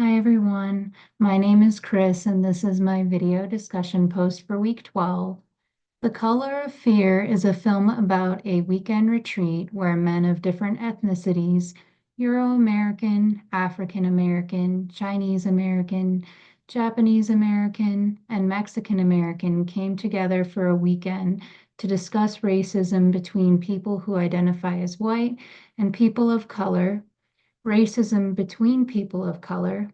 Hi everyone, my name is Chris and this is my video discussion post for week 12. The Color of Fear is a film about a weekend retreat where men of different ethnicities, Euro-American, African-American, Chinese-American, Japanese-American, and Mexican-American came together for a weekend to discuss racism between people who identify as white and people of color, racism between people of color,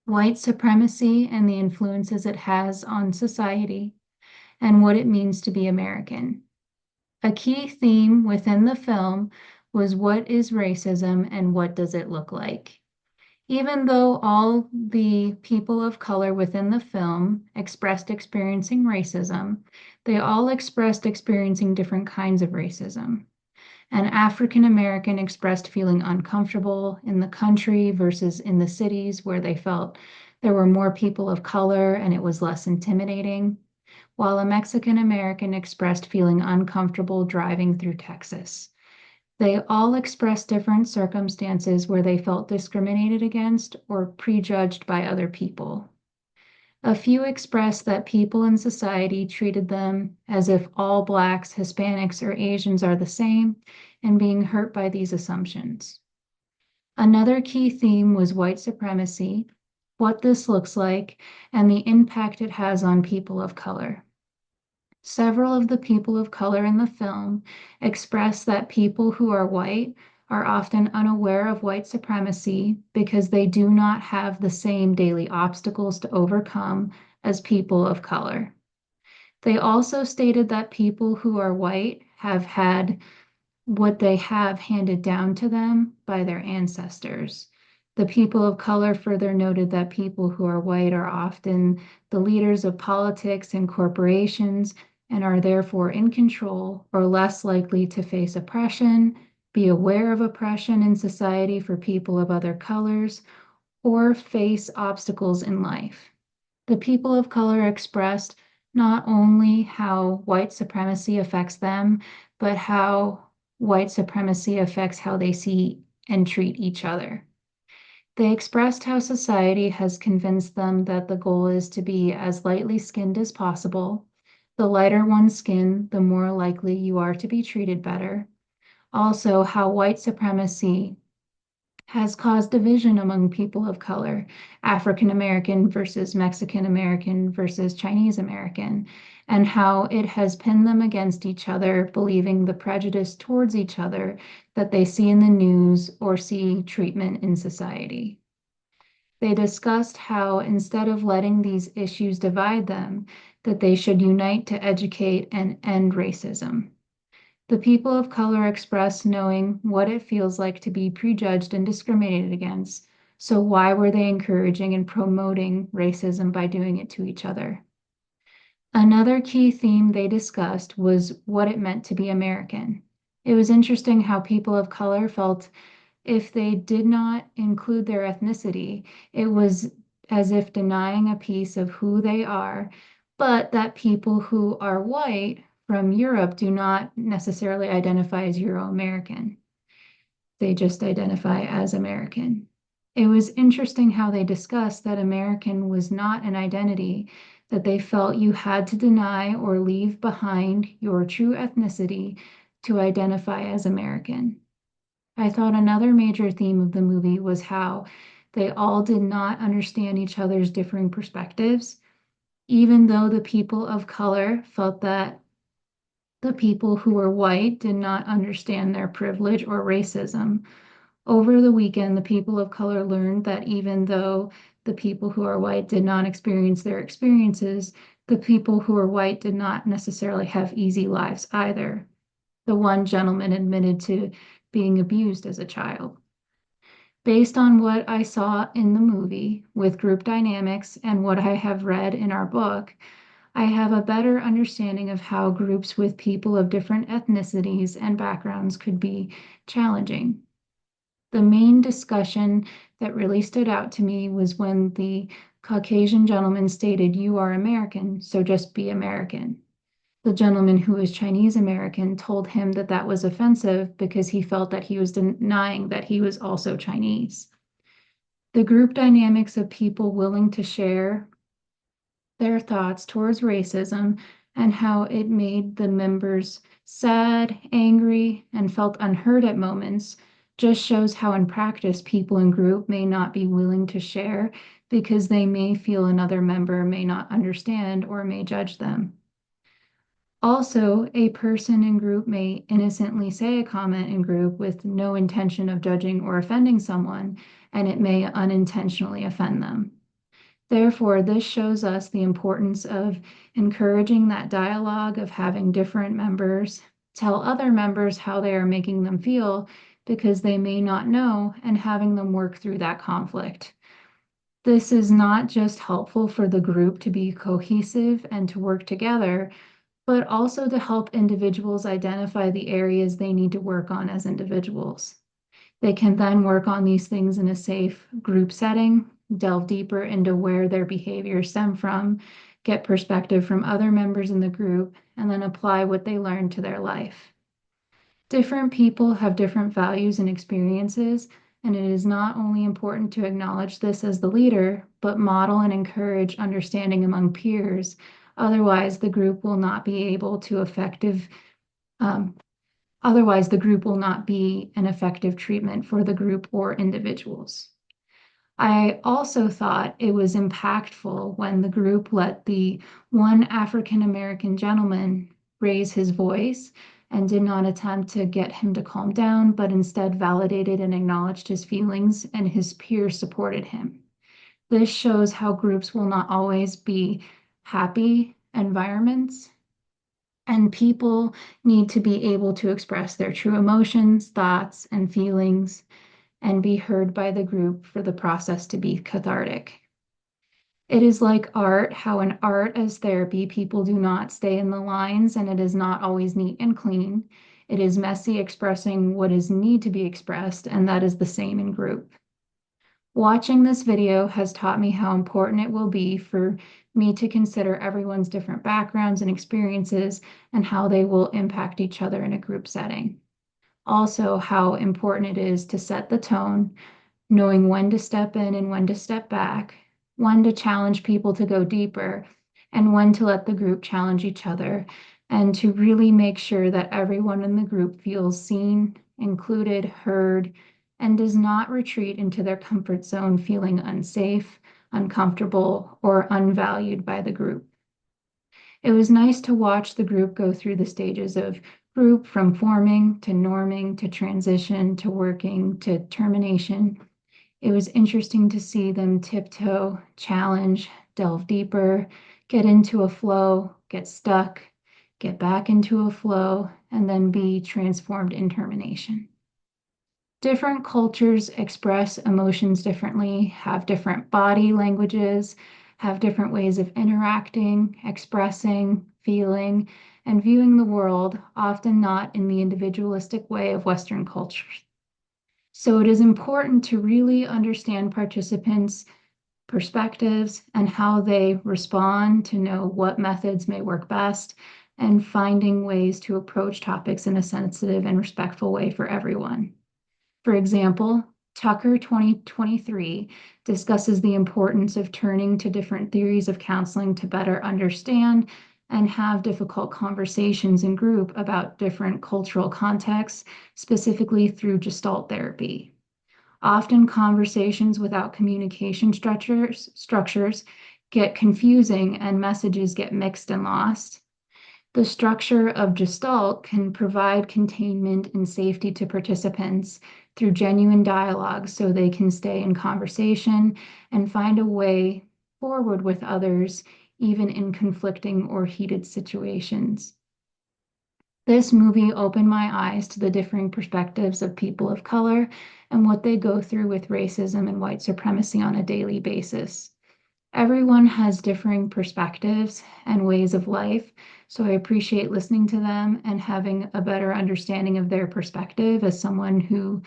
white supremacy and the influences it has on society, and what it means to be American. A key theme within the film was what is racism and what does it look like? Even though all the people of color within the film expressed experiencing racism, they all expressed experiencing different kinds of racism. An African American expressed feeling uncomfortable in the country versus in the cities where they felt there were more people of color and it was less intimidating, while a Mexican American expressed feeling uncomfortable driving through Texas. They all expressed different circumstances where they felt discriminated against or prejudged by other people. A few expressed that people in society treated them as if all Blacks, Hispanics, or Asians are the same and being hurt by these assumptions. Another key theme was white supremacy, what this looks like, and the impact it has on people of color. Several of the people of color in the film express that people who are white are often unaware of white supremacy because they do not have the same daily obstacles to overcome as people of color. They also stated that people who are white have had what they have handed down to them by their ancestors. The people of color further noted that people who are white are often the leaders of politics and corporations and are therefore in control or less likely to face oppression, be aware of oppression in society for people of other colors, or face obstacles in life. The people of color expressed not only how white supremacy affects them, but how white supremacy affects how they see and treat each other. They expressed how society has convinced them that the goal is to be as lightly skinned as possible. The lighter one's skin, the more likely you are to be treated better. Also, how white supremacy has caused division among people of color, African American versus Mexican American versus Chinese American, and how it has pinned them against each other, believing the prejudice towards each other that they see in the news or see treatment in society. They discussed how instead of letting these issues divide them, that they should unite to educate and end racism. The people of color express knowing what it feels like to be prejudged and discriminated against. So why were they encouraging and promoting racism by doing it to each other? Another key theme they discussed was what it meant to be American. It was interesting how people of color felt if they did not include their ethnicity, it was as if denying a piece of who they are, but that people who are white from Europe do not necessarily identify as Euro-American. They just identify as American. It was interesting how they discussed that American was not an identity, that they felt you had to deny or leave behind your true ethnicity to identify as American. I thought another major theme of the movie was how they all did not understand each other's differing perspectives, even though the people of color felt that the people who were white did not understand their privilege or racism. Over the weekend, the people of color learned that even though the people who are white did not experience their experiences, the people who are white did not necessarily have easy lives either. The one gentleman admitted to being abused as a child. Based on what I saw in the movie with group dynamics and what I have read in our book, I have a better understanding of how groups with people of different ethnicities and backgrounds could be challenging. The main discussion that really stood out to me was when the Caucasian gentleman stated, "You are American, so just be American." The gentleman who was Chinese American told him that that was offensive because he felt that he was denying that he was also Chinese. The group dynamics of people willing to share their thoughts towards racism and how it made the members sad, angry, and felt unheard at moments just shows how in practice people in group may not be willing to share because they may feel another member may not understand or may judge them. Also, a person in group may innocently say a comment in group with no intention of judging or offending someone, and it may unintentionally offend them. Therefore, this shows us the importance of encouraging that dialogue of having different members tell other members how they are making them feel because they may not know, and having them work through that conflict. This is not just helpful for the group to be cohesive and to work together, but also to help individuals identify the areas they need to work on as individuals. They can then work on these things in a safe group setting, delve deeper into where their behaviors stem from, get perspective from other members in the group, and then apply what they learned to their life. Different people have different values and experiences, and it is not only important to acknowledge this as the leader, but model and encourage understanding among peers. Otherwise, the group will not be able to effective um, Otherwise, the group will not be an effective treatment for the group or individuals. I also thought it was impactful when the group let the one African American gentleman raise his voice and did not attempt to get him to calm down, but instead validated and acknowledged his feelings, and his peers supported him. This shows how groups will not always be happy environments, and people need to be able to express their true emotions, thoughts, and feelings and be heard by the group for the process to be cathartic. It is like art, how in art as therapy, people do not stay in the lines and it is not always neat and clean. It is messy expressing what is need to be expressed, and that is the same in group. Watching this video has taught me how important it will be for me to consider everyone's different backgrounds and experiences and how they will impact each other in a group setting. Also, how important it is to set the tone, knowing when to step in and when to step back, when to challenge people to go deeper, and when to let the group challenge each other, and to really make sure that everyone in the group feels seen, included, heard, and does not retreat into their comfort zone feeling unsafe, uncomfortable, or unvalued by the group. It was nice to watch the group go through the stages of group from forming to norming to transition to working to termination. It was interesting to see them tiptoe, challenge, delve deeper, get into a flow, get stuck, get back into a flow, and then be transformed in termination. Different cultures express emotions differently, have different body languages, have different ways of interacting, expressing, feeling, and viewing the world, often not in the individualistic way of Western cultures. So it is important to really understand participants' perspectives and how they respond to know what methods may work best, and finding ways to approach topics in a sensitive and respectful way for everyone. For example, Tucker 2023 discusses the importance of turning to different theories of counseling to better understand and have difficult conversations in group about different cultural contexts, specifically through Gestalt therapy. Often conversations without communication structures get confusing and messages get mixed and lost. The structure of Gestalt can provide containment and safety to participants through genuine dialogue so they can stay in conversation and find a way forward with others, even in conflicting or heated situations. This movie opened my eyes to the differing perspectives of people of color and what they go through with racism and white supremacy on a daily basis. Everyone has differing perspectives and ways of life, so I appreciate listening to them and having a better understanding of their perspective as someone who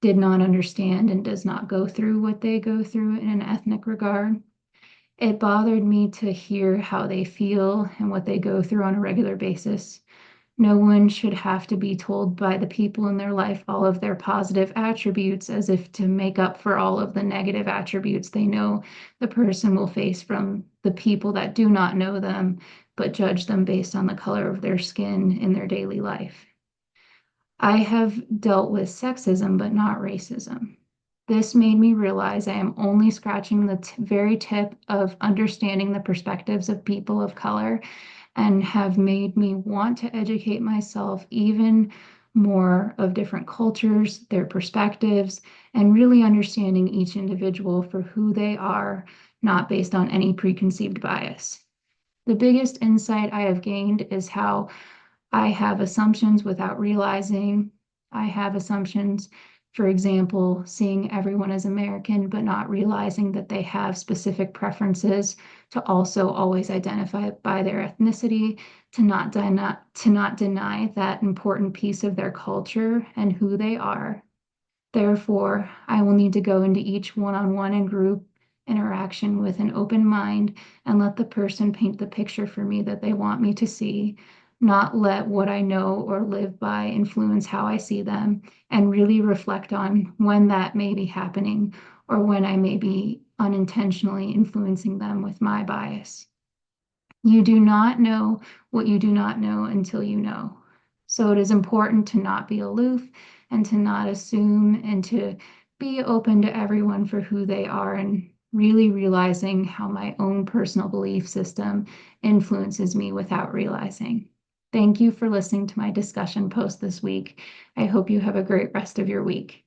did not understand and does not go through what they go through in an ethnic regard. It bothered me to hear how they feel and what they go through on a regular basis. No one should have to be told by the people in their life all of their positive attributes as if to make up for all of the negative attributes they know the person will face from the people that do not know them, but judge them based on the color of their skin in their daily life. I have dealt with sexism, but not racism. This made me realize I am only scratching the very tip of understanding the perspectives of people of color and have made me want to educate myself even more of different cultures, their perspectives, and really understanding each individual for who they are, not based on any preconceived bias. The biggest insight I have gained is how I have assumptions without realizing I have assumptions. For example, seeing everyone as American, but not realizing that they have specific preferences to also always identify by their ethnicity, to not deny that important piece of their culture and who they are. Therefore, I will need to go into each one-on-one and group interaction with an open mind and let the person paint the picture for me that they want me to see, not let what I know or live by influence how I see them, and really reflect on when that may be happening or when I may be unintentionally influencing them with my bias. You do not know what you do not know until you know. So it is important to not be aloof and to not assume and to be open to everyone for who they are and really realizing how my own personal belief system influences me without realizing. Thank you for listening to my discussion post this week. I hope you have a great rest of your week.